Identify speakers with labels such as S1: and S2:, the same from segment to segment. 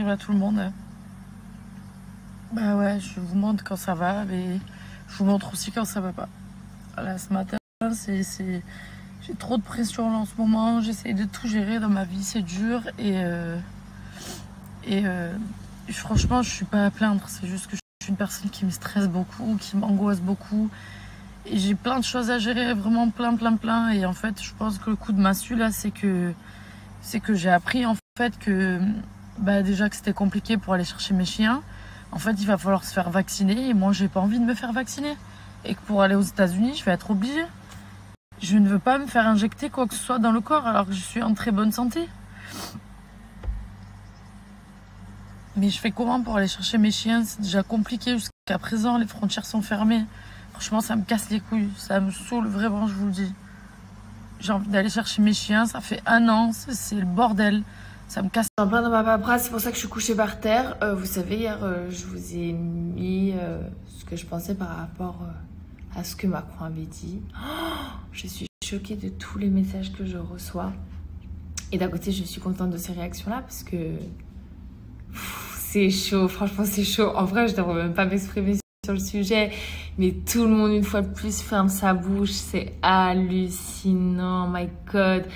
S1: à tout le monde. Bah ouais, je vous montre quand ça va, mais je vous montre aussi quand ça va pas. Voilà, ce matin, j'ai trop de pression là, en ce moment. J'essaye de tout gérer dans ma vie, c'est dur. Franchement, je suis pas à plaindre. C'est juste que je suis une personne qui me stresse beaucoup, qui m'angoisse beaucoup. Et j'ai plein de choses à gérer, vraiment plein. Et en fait, je pense que le coup de massue là, c'est que j'ai appris en fait que déjà que c'était compliqué pour aller chercher mes chiens. En fait, il va falloir se faire vacciner et moi, j'ai pas envie de me faire vacciner. Et que pour aller aux États-Unis, je vais être obligée. Je ne veux pas me faire injecter quoi que ce soit dans le corps alors que je suis en très bonne santé. Mais je fais comment pour aller chercher mes chiens? C'est déjà compliqué jusqu'à présent, les frontières sont fermées. Franchement, ça me casse les couilles, ça me saoule vraiment, je vous le dis. J'ai envie d'aller chercher mes chiens, ça fait 1 an, c'est le bordel. Ça me casse. En plein dans ma paperasse, c'est pour ça que je suis couchée par terre. Vous savez, hier, je vous ai mis ce que je pensais par rapport à ce que Macron avait dit. Oh, je suis choquée de tous les messages que je reçois. Et d'un côté, je suis contente de ces réactions-là parce que c'est chaud, franchement, c'est chaud. En vrai, je ne devrais même pas m'exprimer sur le sujet, mais tout le monde, une fois de plus, ferme sa bouche. C'est hallucinant, my God.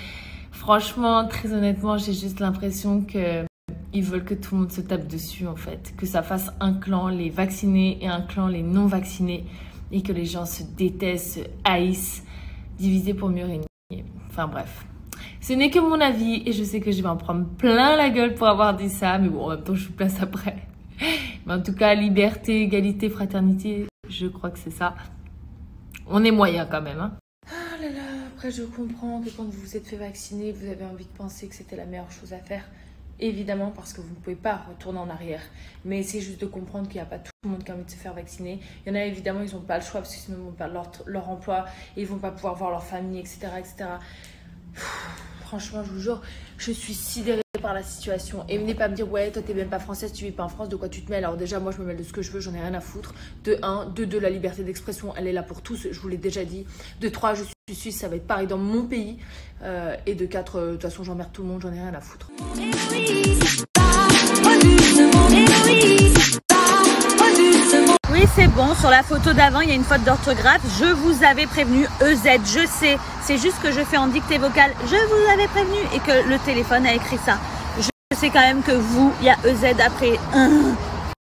S1: Franchement, très honnêtement, j'ai juste l'impression qu'ils veulent que tout le monde se tape dessus, en fait. Que ça fasse un clan, les vaccinés, et un clan, les non-vaccinés. Et que les gens se détestent, se haïssent, divisés pour mieux régner. Enfin bref. Ce n'est que mon avis, et je sais que je vais en prendre plein la gueule pour avoir dit ça. Mais bon, en même temps, je vous place après. Mais en tout cas, liberté, égalité, fraternité, je crois que c'est ça. On est moyen quand même, hein. Ah là là, après je comprends que quand vous vous êtes fait vacciner, vous avez envie de penser que c'était la meilleure chose à faire. Évidemment, parce que vous ne pouvez pas retourner en arrière. Mais c'est juste de comprendre qu'il n'y a pas tout le monde qui a envie de se faire vacciner. Il y en a évidemment, ils n'ont pas le choix parce que sinon ils vont perdre leur emploi et ils ne vont pas pouvoir voir leur famille, etc. etc. Franchement, je vous jure, je suis sidérée par la situation. Et venez pas me dire, ouais, toi t'es même pas française, tu vis pas en France, de quoi tu te mêles? Alors déjà, moi je me mêle de ce que je veux, j'en ai rien à foutre. De 1, de 2, la liberté d'expression, elle est là pour tous, je vous l'ai déjà dit. De 3, je suis suisse, ça va être pareil dans mon pays. Et de 4, de toute façon, j'emmerde tout le monde, j'en ai rien à foutre. Oui, c'est bon, sur la photo d'avant, il y a une faute d'orthographe. Je vous avais prévenu, EZ, je sais. C'est juste que je fais en dictée vocale. Je vous avais prévenu et que le téléphone a écrit ça. Je sais quand même que vous, il y a EZ après.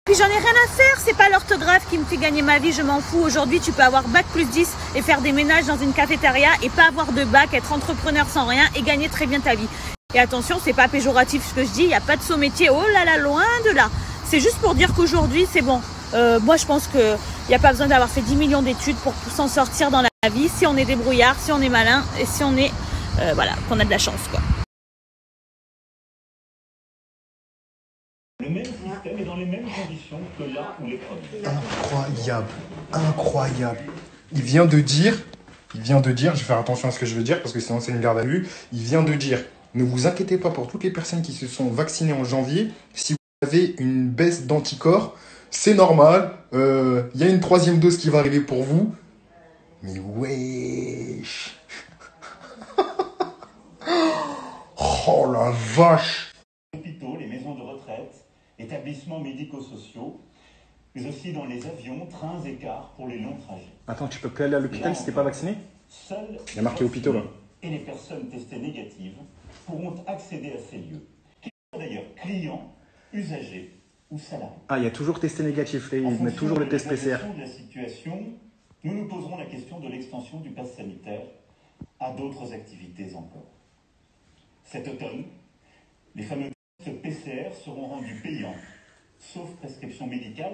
S1: Puis j'en ai rien à faire, c'est pas l'orthographe qui me fait gagner ma vie, je m'en fous. Aujourd'hui, tu peux avoir bac plus 10 et faire des ménages dans une cafétéria et pas avoir de bac, être entrepreneur sans rien et gagner très bien ta vie. Et attention, c'est pas péjoratif ce que je dis, il n'y a pas de saut métier, oh là là, loin de là. C'est juste pour dire qu'aujourd'hui, c'est bon. Moi, je pense qu'il n'y a pas besoin d'avoir fait 10 millions d'études pour s'en sortir dans la vie, si on est débrouillard, si on est malin et si on est, voilà, qu'on a de la chance, quoi.
S2: Le même système et dans les mêmes conditions que là où les premiers.
S3: Incroyable. Il vient de dire, je vais faire attention à ce que je veux dire parce que sinon c'est une garde à vue. Il vient de dire, ne vous inquiétez pas pour toutes les personnes qui se sont vaccinées en janvier. Si vous avez une baisse d'anticorps, c'est normal. Il y a une 3e dose qui va arriver pour vous. Mais wesh. Oh la vache.
S2: Les hôpitaux, les maisons de retraite, établissements médico-sociaux, mais aussi dans les avions, trains et cars pour les longs trajets.
S3: Attends, tu peux plus aller à l'hôpital si t'es pas vacciné?
S2: Seuls
S3: il y a marqué hôpitaux là.
S2: Et les personnes testées négatives pourront accéder à ces lieux. Qu'ils soient d'ailleurs clients, usagers ou salariés.
S3: Ah, il y a toujours testé négatif, là, ils mettent toujours le test PCR.
S2: En fonction de la situation, nous nous poserons la question de l'extension du pass sanitaire à d'autres activités encore. Cet automne, les fameux tests PCR seront rendus payants, sauf prescription médicale,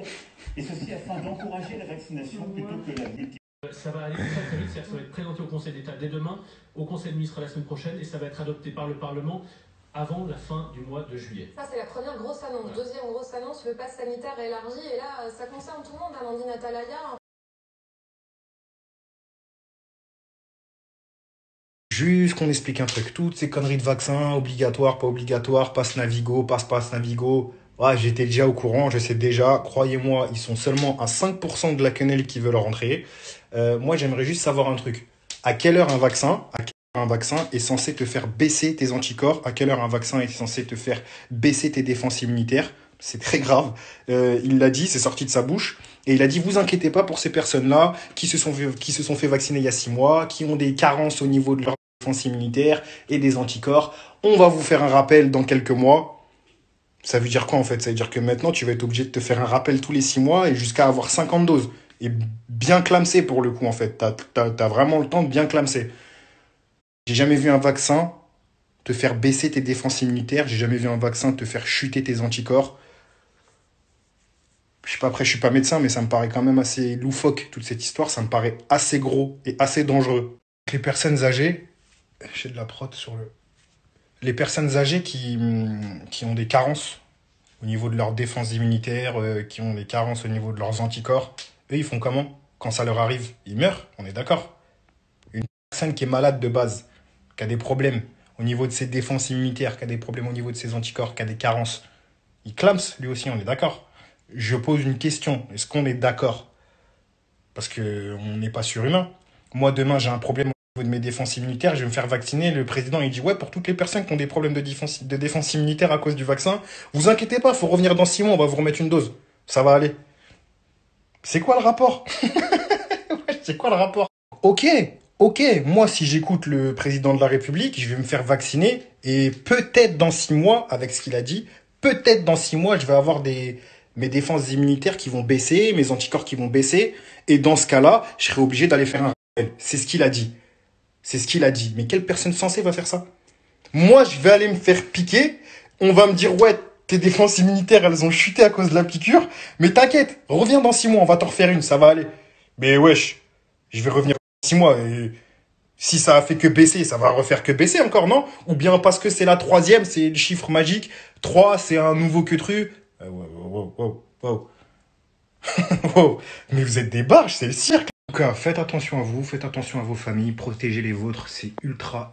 S2: et ceci afin d'encourager la vaccination plutôt que la multiplication.
S4: Ça va aller très vite, ça va être présenté au Conseil d'État dès demain, au Conseil des ministres la semaine prochaine, et ça va être adopté par le Parlement avant la fin du mois de juillet.
S5: Ça, c'est la première grosse annonce. Voilà. Deuxième grosse annonce, le pass sanitaire élargi, et là, ça concerne tout le monde, Amandine Atalaya.
S3: Juste qu'on explique un truc, toutes ces conneries de vaccins, obligatoire, pas obligatoire, passe Navigo, passe Navigo. Ouais, j'étais déjà au courant, je sais déjà, croyez-moi, ils sont seulement à 5% de la quenelle qui veulent rentrer. Moi, j'aimerais juste savoir un truc. À quelle heure un vaccin, un vaccin est censé te faire baisser tes anticorps, à quelle heure un vaccin est censé te faire baisser tes défenses immunitaires. C'est très grave. Il l'a dit, c'est sorti de sa bouche. Et il a dit, vous inquiétez pas pour ces personnes-là qui se sont fait vacciner il y a 6 mois, qui ont des carences au niveau de leur défense immunitaire et des anticorps. On va vous faire un rappel dans quelques mois. Ça veut dire quoi en fait? Ça veut dire que maintenant, tu vas être obligé de te faire un rappel tous les 6 mois et jusqu'à avoir 50 doses. Et bien clamser pour le coup en fait. T'as vraiment le temps de bien clamser. J'ai jamais vu un vaccin te faire baisser tes défenses immunitaires. J'ai jamais vu un vaccin te faire chuter tes anticorps. Je sais pas, après, je suis pas médecin, mais ça me paraît quand même assez loufoque, toute cette histoire. Ça me paraît assez gros et assez dangereux. Les personnes âgées, j'ai de la prod sur le... Les personnes âgées qui ont des carences au niveau de leur défense immunitaire, qui ont des carences au niveau de leurs anticorps, eux, ils font comment? Quand ça leur arrive, ils meurent, on est d'accord. Une personne qui est malade de base, qui a des problèmes au niveau de ses défenses immunitaires, qui a des problèmes au niveau de ses anticorps, qui a des carences, il clame lui aussi, on est d'accord. Je pose une question, est-ce qu'on est d'accord? Parce qu'on n'est pas surhumain. Moi, demain, j'ai un problème au niveau de mes défenses immunitaires, je vais me faire vacciner. Le président, il dit, ouais, pour toutes les personnes qui ont des problèmes de défense immunitaire à cause du vaccin, vous inquiétez pas, il faut revenir dans 6 mois, on va vous remettre une dose. Ça va aller. C'est quoi le rapport? C'est quoi le rapport? Ok, moi, si j'écoute le président de la République, je vais me faire vacciner et peut-être dans 6 mois, avec ce qu'il a dit, peut-être dans 6 mois, je vais avoir mes défenses immunitaires qui vont baisser, mes anticorps qui vont baisser. Et dans ce cas-là, je serai obligé d'aller faire un rappel. C'est ce qu'il a dit. C'est ce qu'il a dit. Mais quelle personne censée va faire ça? Moi, je vais aller me faire piquer. On va me dire, ouais, tes défenses immunitaires, elles ont chuté à cause de la piqûre. Mais t'inquiète, reviens dans 6 mois, on va t'en refaire une, ça va aller. Mais wesh, je vais revenir dans 6 mois. Et si ça a fait que baisser, ça va refaire que baisser encore, non? Ou bien parce que c'est la 3e, c'est le chiffre magique. 3, c'est un nouveau queutru. Wow. Wow. Mais vous êtes des barges, c'est le cirque. En tout cas, faites attention à vous, faites attention à vos familles, protégez les vôtres, c'est ultra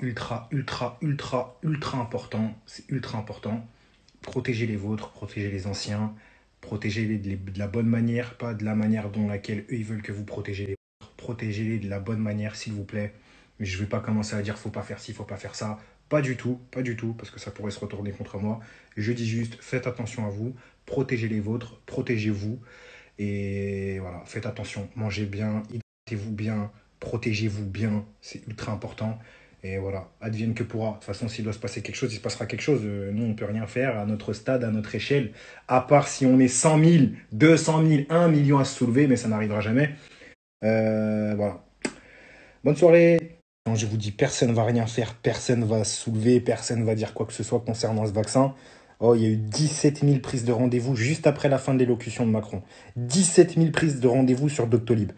S3: important. C'est ultra important. Protégez les vôtres, protégez les anciens, protégez-les de la bonne manière, pas de la manière dont laquelle eux ils veulent que vous protégez les vôtres. Protégez-les de la bonne manière, s'il vous plaît. Mais je vais pas commencer à dire faut pas faire ci, faut pas faire ça. Pas du tout, parce que ça pourrait se retourner contre moi. Je dis juste, faites attention à vous, protégez les vôtres, protégez-vous. Et voilà, faites attention, mangez bien, hydratez-vous bien, protégez-vous bien, c'est ultra important. Et voilà, advienne que pourra. De toute façon, s'il doit se passer quelque chose, il se passera quelque chose. Nous, on ne peut rien faire à notre stade, à notre échelle, à part si on est 100 000, 200 000, 1 million à se soulever, mais ça n'arrivera jamais. Voilà. Bonne soirée. Je vous dis, personne ne va rien faire, personne ne va se soulever, personne ne va dire quoi que ce soit concernant ce vaccin. Oh, il y a eu 17 000 prises de rendez-vous juste après la fin de l'élocution de Macron. 17 000 prises de rendez-vous sur Doctolib.